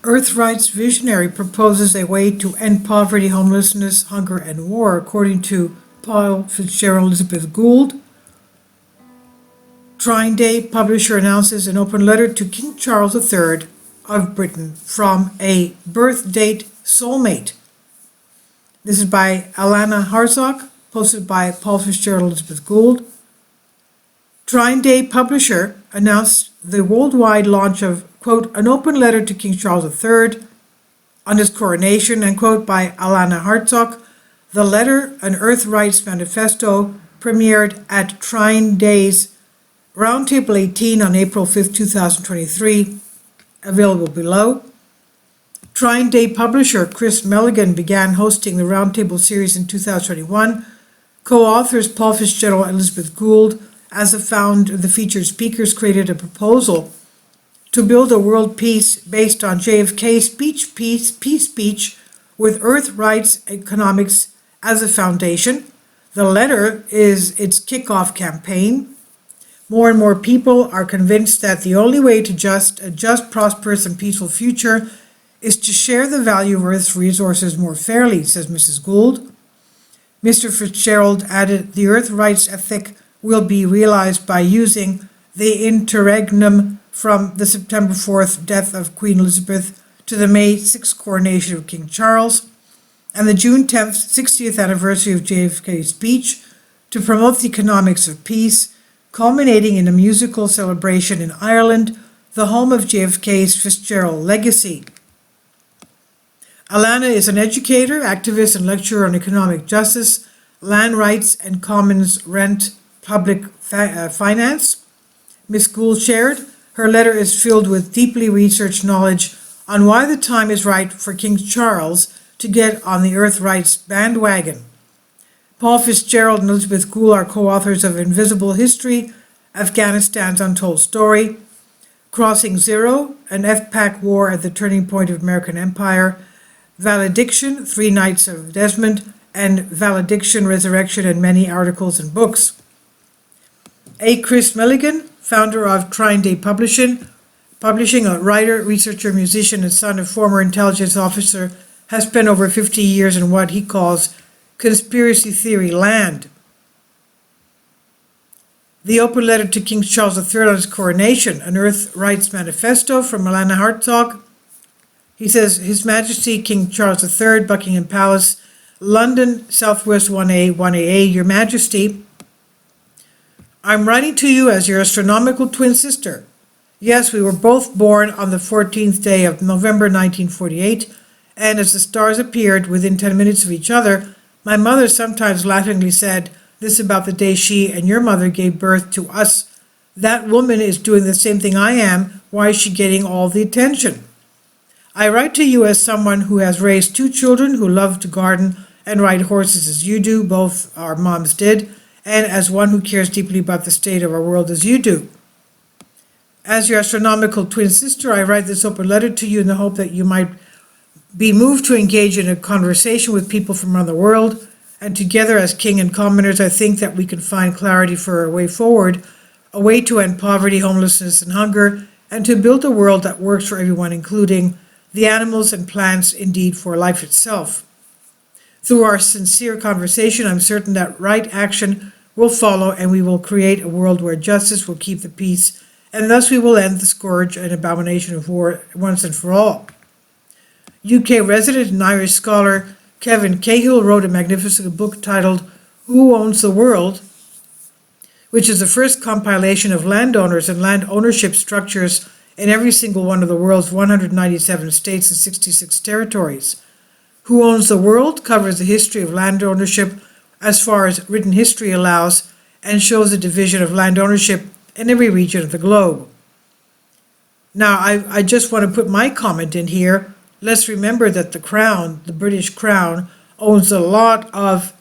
Earth rights visionary proposes a way to end poverty, homelessness, hunger, and war, according to Paul Fitzgerald Elizabeth Gould. Trine Day publisher announces an open letter to King Charles III of Britain from a birth date soulmate. This is by Alana Harzog, posted by Paul Fitzgerald Elizabeth Gould. Trine Day publisher announced the worldwide launch of, quote, an open letter to King Charles III on his coronation, and quote, by Alana Harzog. The letter, an Earth Rights Manifesto, premiered at Trine Day's Roundtable 18 on April 5, 2023, available below. Trine Day publisher Chris Milligan began hosting the Roundtable series in 2021. Co-authors Paul Fitzgerald and Elizabeth Gould, as the featured speakers, created a proposal to build a world peace based on JFK's peace speech with Earth rights economics as a foundation. The letter is its kickoff campaign. More and more people are convinced that the only way to a just, prosperous, and peaceful future is to share the value of Earth's resources more fairly, says Mrs. Gould. Mr. Fitzgerald added, the Earth rights ethic will be realized by using the interregnum from the September 4th death of Queen Elizabeth to the May 6th coronation of King Charles and the June 10th 60th anniversary of JFK's speech to promote the economics of peace, culminating in a musical celebration in Ireland, the home of JFK's Fitzgerald legacy. Alana is an educator, activist, and lecturer on economic justice, land rights, and commons rent public finance. Ms. Gould shared, her letter is filled with deeply researched knowledge on why the time is right for King Charles to get on the Earth rights bandwagon. Paul Fitzgerald and Elizabeth Gould are co-authors of Invisible History, Afghanistan's Untold Story, Crossing Zero, an FPAC War at the Turning Point of American Empire, Valediction, Three Nights of Desmond, and Valediction, Resurrection, and many articles and books. A. Chris Milligan, founder of Trine Day Publishing, a writer, researcher, musician, and son of former intelligence officer, has spent over 50 years in what he calls conspiracy theory land. The open letter to King Charles III on his coronation, an Earth Rights Manifesto from Alana Harzog. He says, His Majesty King Charles III, Buckingham Palace, London, Southwest 1A, 1AA, Your Majesty, I'm writing to you as your astronomical twin sister. Yes, we were both born on the 14th day of November 1948, and as the stars appeared within 10 minutes of each other, my mother sometimes laughingly said this about the day she and your mother gave birth to us. That woman is doing the same thing I am. Why is she getting all the attention? I write to you as someone who has raised two children who love to garden and ride horses as you do, both our moms did, and as one who cares deeply about the state of our world as you do. As your astronomical twin sister, I write this open letter to you in the hope that you might be moved to engage in a conversation with people from around the world, and together as king and commoners, I think that we can find clarity for a way forward, a way to end poverty, homelessness, and hunger, and to build a world that works for everyone, including the animals and plants, indeed for life itself. Through our sincere conversation, I'm certain that right action will follow, and we will create a world where justice will keep the peace, and thus we will end the scourge and abomination of war once and for all. UK resident and Irish scholar Kevin Cahill wrote a magnificent book titled Who Owns the World?, which is the first compilation of landowners and land ownership structures in every single one of the world's 197 states and 66 territories. Who Owns the World covers the history of land ownership as far as written history allows, and shows the division of land ownership in every region of the globe. Now, I just want to put my comment in here. Let's remember that the Crown, the British Crown, owns a lot of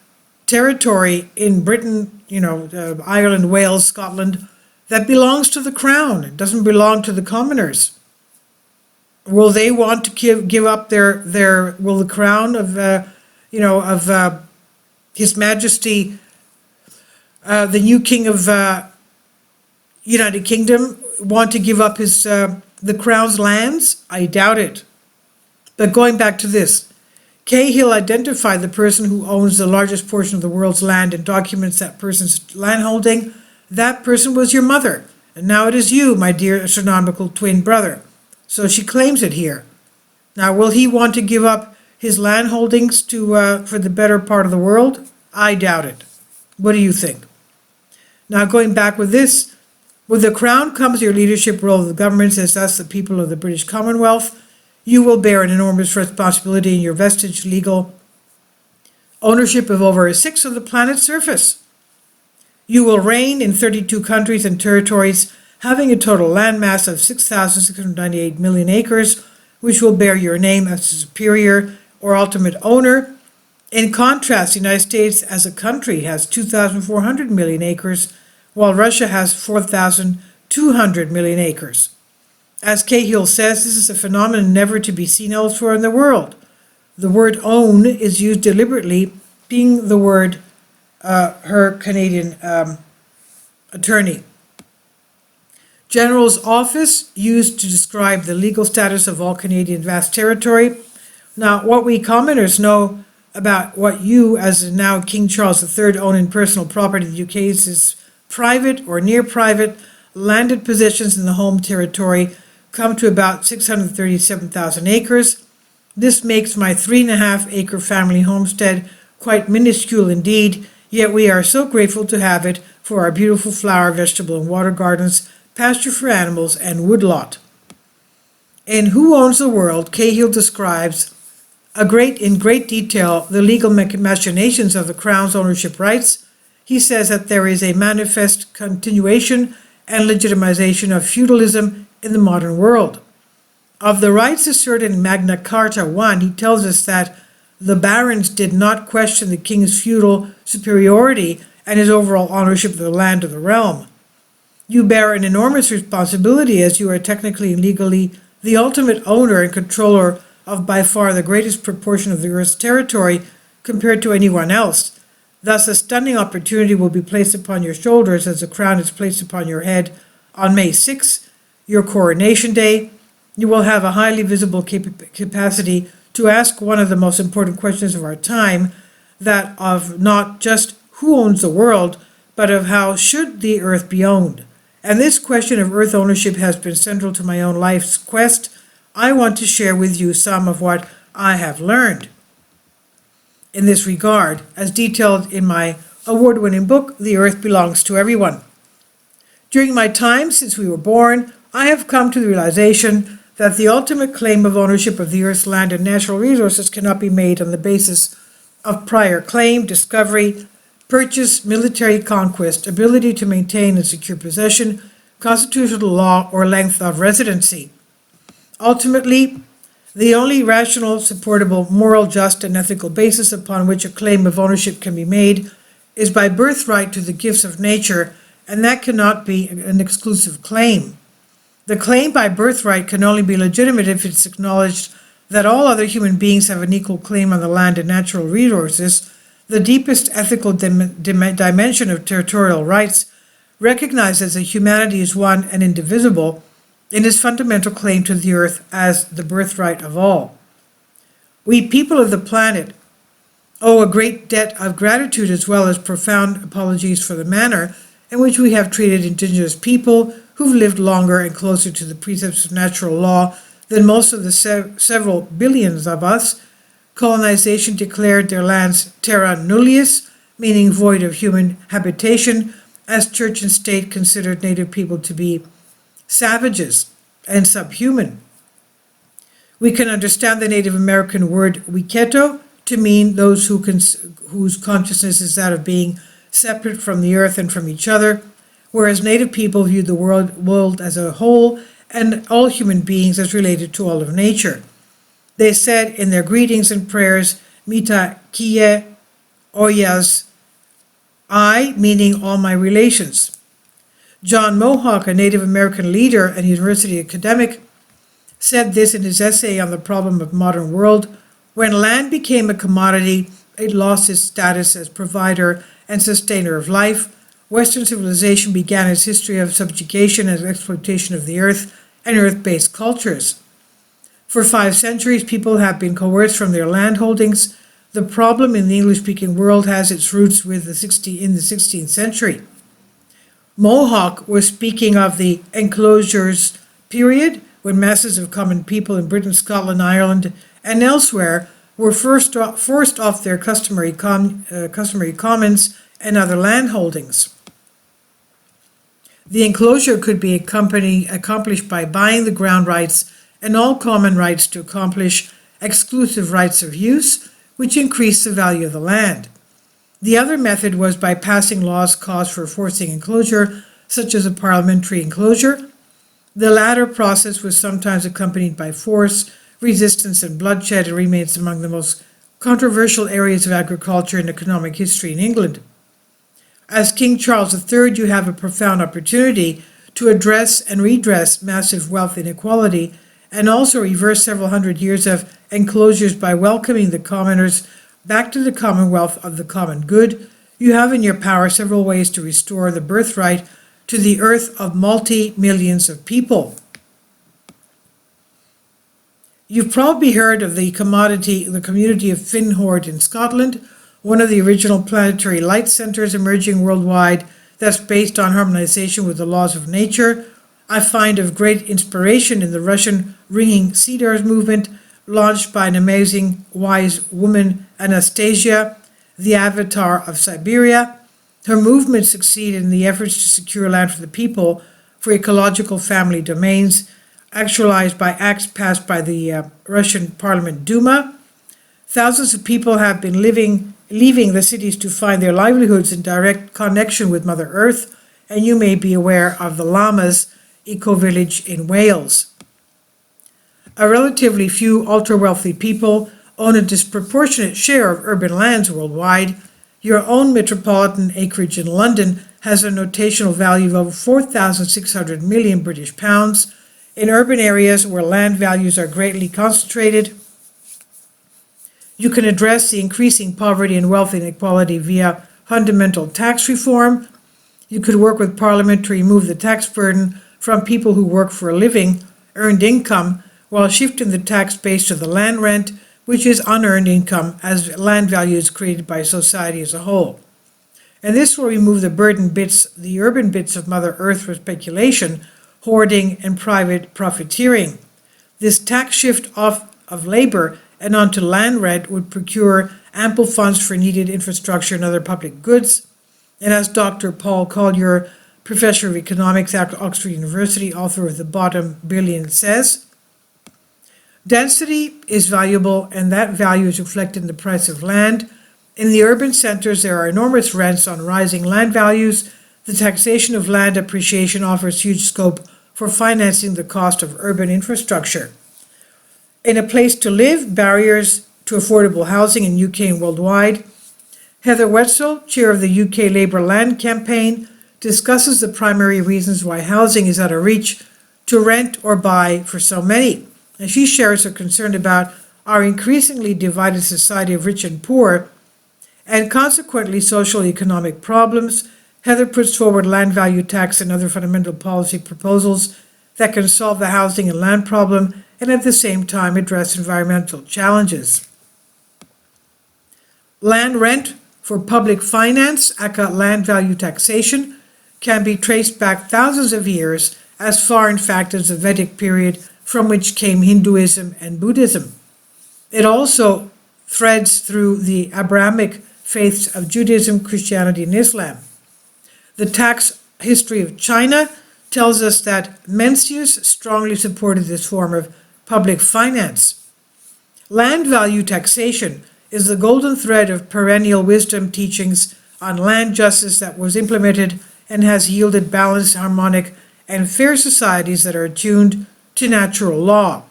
territory in Britain, Ireland, Wales, Scotland, that belongs to the Crown. It doesn't belong to the commoners. Will they want to give up their will the Crown of His Majesty, the new King of United Kingdom, want to give up the Crown's lands? I doubt it. But going back to this, Cahill identified the person who owns the largest portion of the world's land and documents that person's landholding. That person was your mother, and now it is you, my dear astronomical twin brother. So she claims it here. Now, will he want to give up his land holdings for the better part of the world? I doubt it. What do you think? Now, going back with this, with the crown comes your leadership role of the government as us, the people of the British Commonwealth. You will bear an enormous responsibility in your vestige legal ownership of over a sixth of the planet's surface. You will reign in 32 countries and territories, having a total landmass of 6,698 million acres, which will bear your name as the superior or ultimate owner. In contrast, the United States as a country has 2,400 million acres, while Russia has 4,200 million acres. As Cahill says, this is a phenomenon never to be seen elsewhere in the world. The word own is used deliberately, being the word her Canadian attorney general's office used to describe the legal status of all Canadian vast territory. Now, what we commoners know about what you, as now King Charles III, own in personal property in the UK is private or near private landed possessions in the home territory come to about 637,000 acres. This makes my 3.5-acre family homestead quite minuscule indeed, yet we are so grateful to have it for our beautiful flower, vegetable, and water gardens, pasture for animals, and woodlot. In Who Owns the World, Cahill describes in great detail the legal machinations of the Crown's ownership rights. He says that there is a manifest continuation and legitimization of feudalism in the modern world. Of the rights asserted in Magna Carta I, he tells us that the barons did not question the king's feudal superiority and his overall ownership of the land of the realm. You bear an enormous responsibility as you are technically and legally the ultimate owner and controller of by far the greatest proportion of the Earth's territory compared to anyone else. Thus, a stunning opportunity will be placed upon your shoulders as the crown is placed upon your head on May 6th, your coronation day. You will have a highly visible capacity to ask one of the most important questions of our time, that of not just who owns the world, but of how should the earth be owned. And this question of earth ownership has been central to my own life's quest. I want to share with you some of what I have learned in this regard, as detailed in my award-winning book, The Earth Belongs to Everyone. During my time since we were born, I have come to the realization that the ultimate claim of ownership of the Earth's land and natural resources cannot be made on the basis of prior claim, discovery, purchase, military conquest, ability to maintain and secure possession, constitutional law, or length of residency. Ultimately, the only rational, supportable, moral, just, and ethical basis upon which a claim of ownership can be made is by birthright to the gifts of nature, and that cannot be an exclusive claim. The claim by birthright can only be legitimate if it's acknowledged that all other human beings have an equal claim on the land and natural resources. The deepest ethical dimension of territorial rights recognizes that humanity is one and indivisible in its fundamental claim to the earth as the birthright of all. We people of the planet owe a great debt of gratitude as well as profound apologies for the manner in which we have treated indigenous people who've lived longer and closer to the precepts of natural law than most of the several billions of us. Colonization declared their lands terra nullius, meaning void of human habitation, as church and state considered native people to be savages and subhuman. We can understand the Native American word wiketo to mean those whose consciousness is that of being separate from the earth and from each other, whereas native people view the world as a whole and all human beings as related to all of nature. They said in their greetings and prayers, Mita kie oyas, I, meaning all my relations. John Mohawk, a Native American leader and university academic, said this in his essay on the problem of modern world. When land became a commodity, it lost its status as provider and sustainer of life. Western civilization began its history of subjugation and exploitation of the earth and earth-based cultures. For 5 centuries, people have been coerced from their land holdings. The problem in the English-speaking world has its roots in the 16th century. Mohawk was speaking of the enclosures period, when masses of common people in Britain, Scotland, Ireland, and elsewhere were forced off their customary commons and other land holdings. The enclosure could be accomplished by buying the ground rights and all common rights to accomplish exclusive rights of use, which increased the value of the land. The other method was by passing laws caused for forcing enclosure, such as a parliamentary enclosure. The latter process was sometimes accompanied by force, resistance, and bloodshed, and remains among the most controversial areas of agriculture and economic history in England. As King Charles III, you have a profound opportunity to address and redress massive wealth inequality, and also reverse several hundred years of enclosures by welcoming the commoners back to the commonwealth of the common good. You have in your power several ways to restore the birthright to the earth of multi-millions of people. You've probably heard of the community of Finhord in Scotland, one of the original planetary light centers emerging worldwide that's based on harmonization with the laws of nature. I find of great inspiration in the Russian ringing cedars movement, launched by an amazing, wise woman, Anastasia, the avatar of Siberia. Her movement succeeded in the efforts to secure land for the people for ecological family domains, actualized by acts passed by the Russian Parliament Duma. Thousands of people have been leaving the cities to find their livelihoods in direct connection with Mother Earth, and you may be aware of the Llamas eco-village in Wales. A relatively few ultra-wealthy people own a disproportionate share of urban lands worldwide. Your own metropolitan acreage in London has a notational value of over 4,600 million British pounds. In urban areas where land values are greatly concentrated, you can address the increasing poverty and wealth inequality via fundamental tax reform. You could work with Parliament to remove the tax burden from people who work for a living, earned income, while shifting the tax base to the land rent, which is unearned income as land value is created by society as a whole. And this will remove the urban bits of Mother Earth for speculation, hoarding, and private profiteering. This tax shift off of labor and onto land rent would procure ample funds for needed infrastructure and other public goods. And as Dr. Paul Collier, professor of economics at Oxford University, author of The Bottom Billion, says, density is valuable, and that value is reflected in the price of land. In the urban centers, there are enormous rents on rising land values. The taxation of land appreciation offers huge scope for financing the cost of urban infrastructure. In A Place to Live, Barriers to Affordable Housing in UK and Worldwide, Heather Wetzel, chair of the UK Labour Land Campaign, discusses the primary reasons why housing is out of reach to rent or buy for so many. And she shares her concern about our increasingly divided society of rich and poor, and consequently social economic problems. Heather puts forward land value tax and other fundamental policy proposals that can solve the housing and land problem and at the same time address environmental challenges. Land rent for public finance, aka land value taxation, can be traced back thousands of years, as far in fact as the Vedic period, from which came Hinduism and Buddhism. It also threads through the Abrahamic faiths of Judaism, Christianity, and Islam. The tax history of China tells us that Mencius strongly supported this form of public finance. Land value taxation is the golden thread of perennial wisdom teachings on land justice that was implemented and has yielded balanced, harmonic, and fair societies that are attuned to natural law.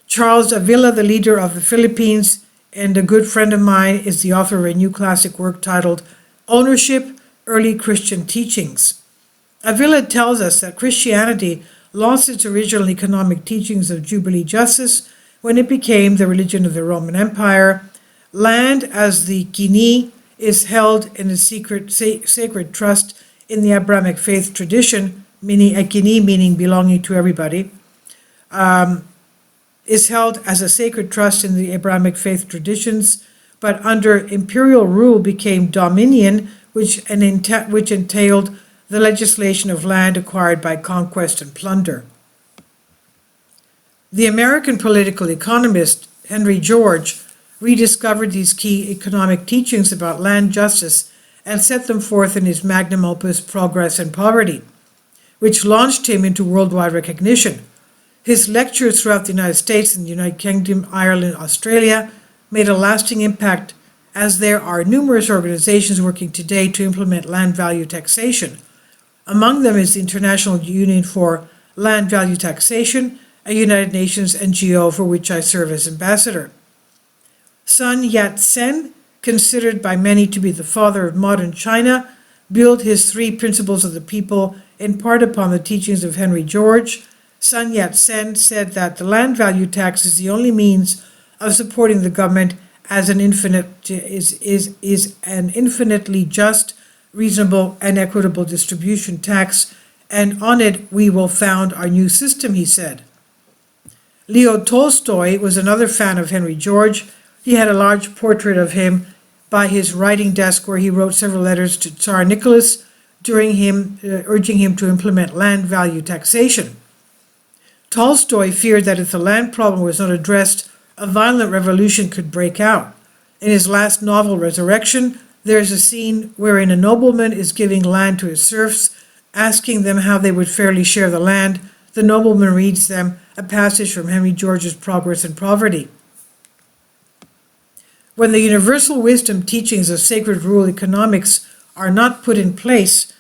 Charles Avila, the leader of the Philippines and a good friend of mine, is the author of a new classic work titled Ownership, Early Christian Teachings. Avila tells us that Christianity lost its original economic teachings of Jubilee justice when it became the religion of the Roman Empire. Land as the kini is held in a sacred trust in the Abrahamic faith tradition, meaning ekini, meaning belonging to everybody. is held as a sacred trust in the Abrahamic faith traditions, but under imperial rule became dominion, which entailed the legislation of land acquired by conquest and plunder. The American political economist Henry George rediscovered these key economic teachings about land justice and set them forth in his magnum opus Progress and Poverty, which launched him into worldwide recognition. His lectures throughout the United States and the United Kingdom, Ireland, Australia made a lasting impact, as there are numerous organizations working today to implement land value taxation. Among them is the International Union for Land Value Taxation, a United Nations NGO for which I serve as ambassador. Sun Yat-sen, considered by many to be the father of modern China, built his 3 principles of the people in part upon the teachings of Henry George. Sun Yat-sen said that the land value tax is the only means of supporting the government as an infinitely just, reasonable, and equitable distribution tax, and on it we will found our new system, he said. Leo Tolstoy was another fan of Henry George. He had a large portrait of him by his writing desk where he wrote several letters to Tsar Nicholas urging him to implement land value taxation. Tolstoy feared that if the land problem was not addressed, a violent revolution could break out. In his last novel, Resurrection, there is a scene wherein a nobleman is giving land to his serfs, asking them how they would fairly share the land. The nobleman reads them a passage from Henry George's Progress and Poverty. When the universal wisdom teachings of sacred rule economics are not put in place,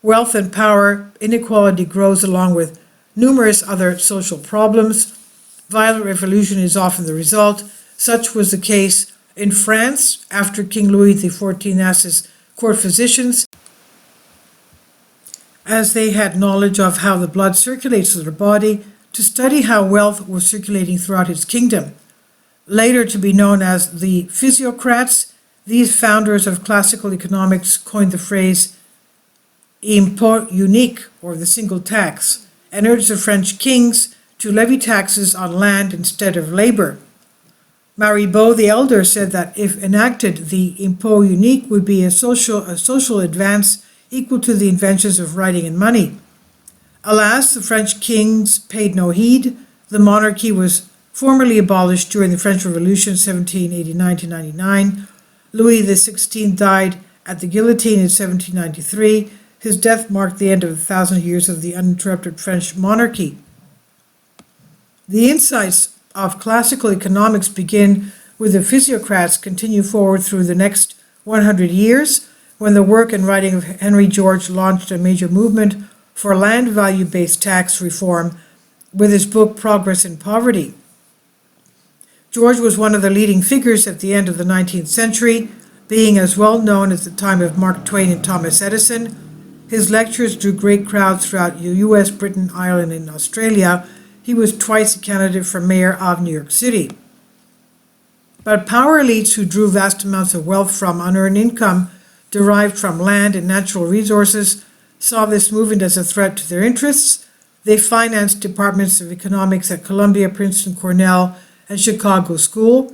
wealth and power inequality grows along with numerous other social problems. Violent revolution is often the result. Such was the case in France after King Louis XIV asked his court physicians, as they had knowledge of how the blood circulates through the body, to study how wealth was circulating throughout his kingdom. Later to be known as the physiocrats, these founders of classical economics coined the phrase impôt unique, or the single tax, and urged the French kings to levy taxes on land instead of labor. Maribeau the Elder said that if enacted, the impôt unique would be a social advance equal to the inventions of writing and money. Alas, the French kings paid no heed. The monarchy was formally abolished during the French Revolution 1789-99. Louis XVI died at the guillotine in 1793. His death marked the end of 1,000 years of the uninterrupted French monarchy. The insights of classical economics begin with the physiocrats, continue forward through the next 100 years, when the work and writing of Henry George launched a major movement for land value-based tax reform with his book Progress and Poverty. George was one of the leading figures at the end of the 19th century, being as well known at the time of Mark Twain and Thomas Edison. His lectures drew great crowds throughout the US, Britain, Ireland, and Australia. He was twice a candidate for mayor of New York City. But power elites who drew vast amounts of wealth from unearned income derived from land and natural resources saw this movement as a threat to their interests. They financed departments of economics at Columbia, Princeton, Cornell, and Chicago School.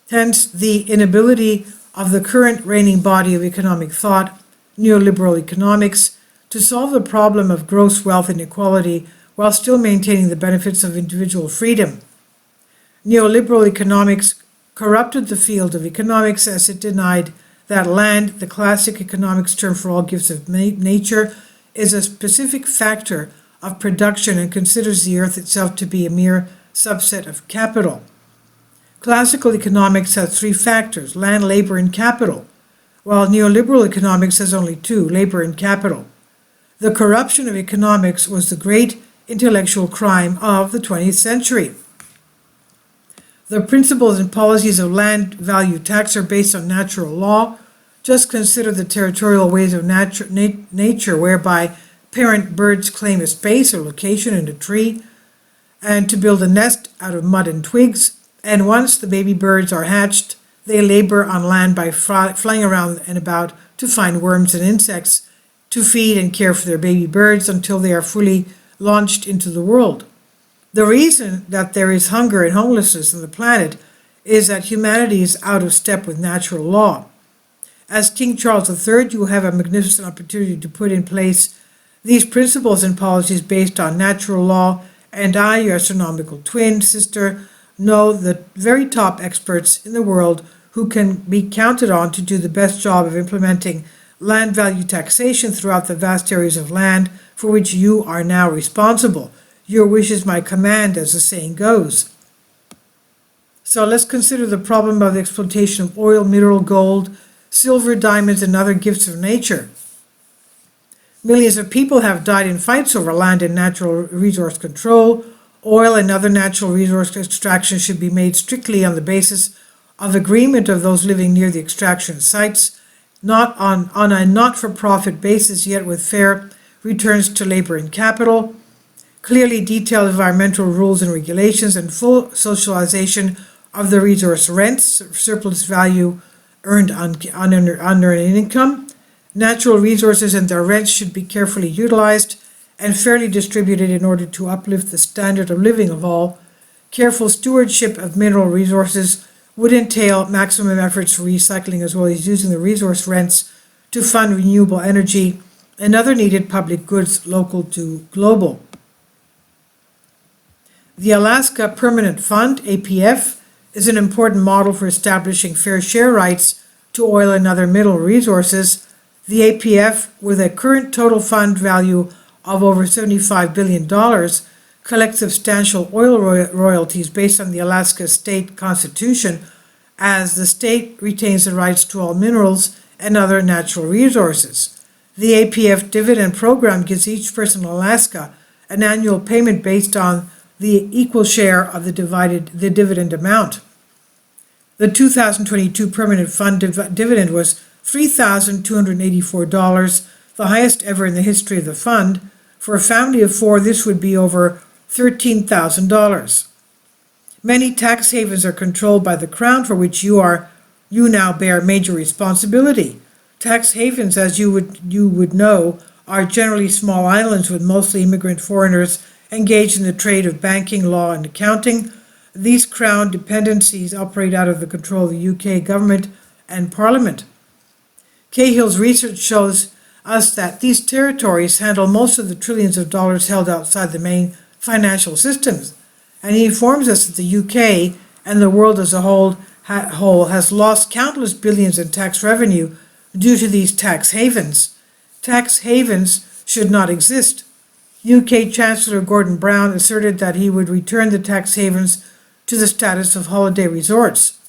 Hence, the inability of the current reigning body of economic thought, neoliberal economics, to solve the problem of gross wealth inequality while still maintaining the benefits of individual freedom. Neoliberal economics corrupted the field of economics as it denied that land, the classic economics term for all gifts of nature, is a specific factor of production and considers the earth itself to be a mere subset of capital. Classical economics has 3 factors: land, labor, and capital, while neoliberal economics has only 2, labor and capital. The corruption of economics was the great intellectual crime of the 20th century. The principles and policies of land value tax are based on natural law. Just consider the territorial ways of nature whereby parent birds claim a space or location in a tree and to build a nest out of mud and twigs, and once the baby birds are hatched, they labor on land by flying around and about to find worms and insects to feed and care for their baby birds until they are fully launched into the world. The reason that there is hunger and homelessness on the planet is that humanity is out of step with natural law. As King Charles III, you will have a magnificent opportunity to put in place these principles and policies based on natural law, and I, your astronomical twin sister, know the very top experts in the world who can be counted on to do the best job of implementing land value taxation throughout the vast areas of land for which you are now responsible. Your wish is my command, as the saying goes. So let's consider the problem of the exploitation of oil, mineral, gold, silver, diamonds, and other gifts of nature. Millions of people have died in fights over land and natural resource control. Oil and other natural resource extraction should be made strictly on the basis of agreement of those living near the extraction sites, not on a not-for-profit basis, yet with fair returns to labor and capital, clearly detailed environmental rules and regulations, and full socialization of the resource rents, surplus value earned on unearned income. Natural resources and their rents should be carefully utilized and fairly distributed in order to uplift the standard of living of all. Careful stewardship of mineral resources would entail maximum efforts for recycling as well as using the resource rents to fund renewable energy and other needed public goods local to global. The Alaska Permanent Fund, APF, is an important model for establishing fair share rights to oil and other mineral resources. The APF, with a current total fund value of over $75 billion, collects substantial oil royalties based on the Alaska state constitution, as the state retains the rights to all minerals and other natural resources. The APF dividend program gives each person in Alaska an annual payment based on the equal share of the dividend amount. The 2022 Permanent Fund dividend was $3,284, the highest ever in the history of the fund. For a family of four, this would be over $13,000. Many tax havens are controlled by the Crown, for which you now bear major responsibility. Tax havens, as you would know, are generally small islands with mostly immigrant foreigners engaged in the trade of banking, law, and accounting. These Crown dependencies operate out of the control of the UK government and Parliament. Cahill's research shows us that these territories handle most of the trillions of dollars held outside the main financial systems, and he informs us that the UK and the world as a whole has lost countless billions in tax revenue due to these tax havens. Tax havens should not exist. UK Chancellor Gordon Brown asserted that he would return the tax havens to the status of holiday resorts.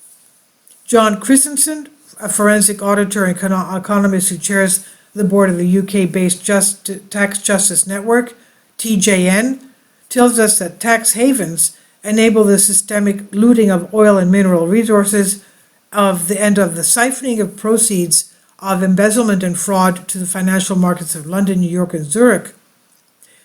John Christensen, a forensic auditor and economist who chairs the board of the UK-based Tax Justice Network, TJN, tells us that tax havens enable the systemic looting of oil and mineral resources and of the siphoning of proceeds of embezzlement and fraud to the financial markets of London, New York, and Zurich.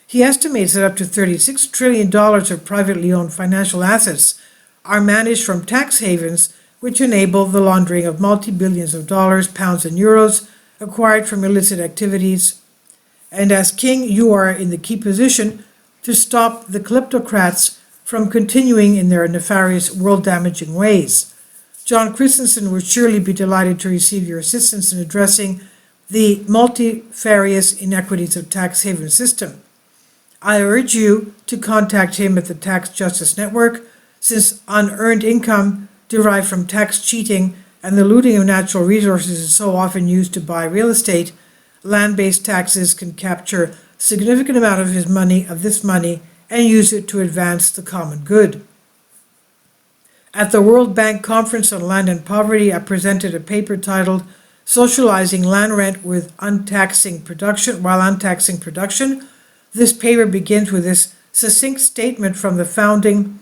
He estimates that up to $36 trillion of privately owned financial assets are managed from tax havens, which enable the laundering of multi-billions of dollars, pounds, and euros acquired from illicit activities. And as king, you are in the key position to stop the kleptocrats from continuing in their nefarious, world-damaging ways. John Christensen would surely be delighted to receive your assistance in addressing the multifarious inequities of tax haven system. I urge you to contact him at the Tax Justice Network, since unearned income derived from tax cheating and the looting of natural resources is so often used to buy real estate. Land-based taxes can capture a significant amount of this money and use it to advance the common good. At the World Bank Conference on Land and Poverty, I presented a paper titled Socializing Land Rent with Untaxing Production while Untaxing Production. This paper begins with this succinct statement from the founding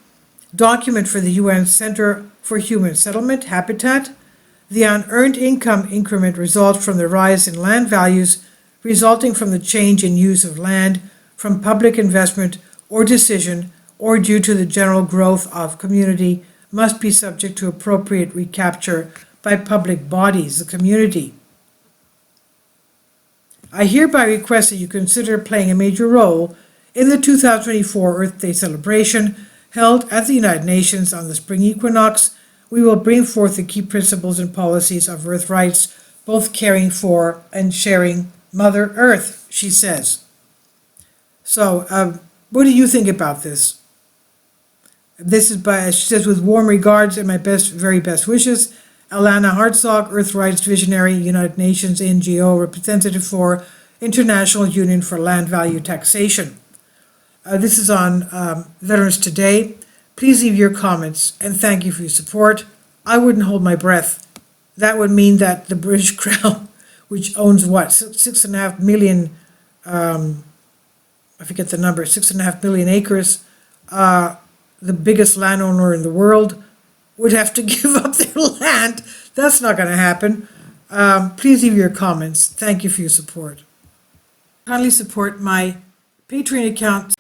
document for the UN Center for Human Settlement, Habitat. The unearned income increment results from the rise in land values resulting from the change in use of land, from public investment or decision, or due to the general growth of community, must be subject to appropriate recapture by public bodies, the community. I hereby request that you consider playing a major role In the 2024 Earth Day celebration, held at the United Nations on the spring equinox, we will bring forth the key principles and policies of Earth rights, both caring for and sharing Mother Earth, she says. So, what do you think about this? This is by, she says, with warm regards and my very best wishes, Alana Hartzog, Earth Rights Visionary, United Nations NGO representative for International Union for Land Value Taxation. This is on Veterans Today. Please leave your comments and thank you for your support. I wouldn't hold my breath. That would mean that the British Crown, which owns what, 6.5 million, I forget the number, 6.5 million acres, the biggest landowner in the world, would have to give up their land. That's not going to happen. Please leave your comments. Thank you for your support. Kindly support my Patreon account.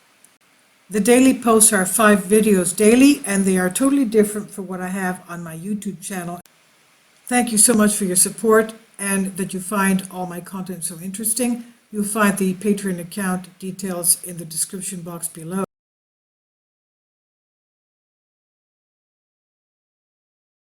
The daily posts are 5 videos daily, and they are totally different from what I have on my YouTube channel. Thank you so much for your support and that you find all my content so interesting. You'll find the Patreon account details in the description box below.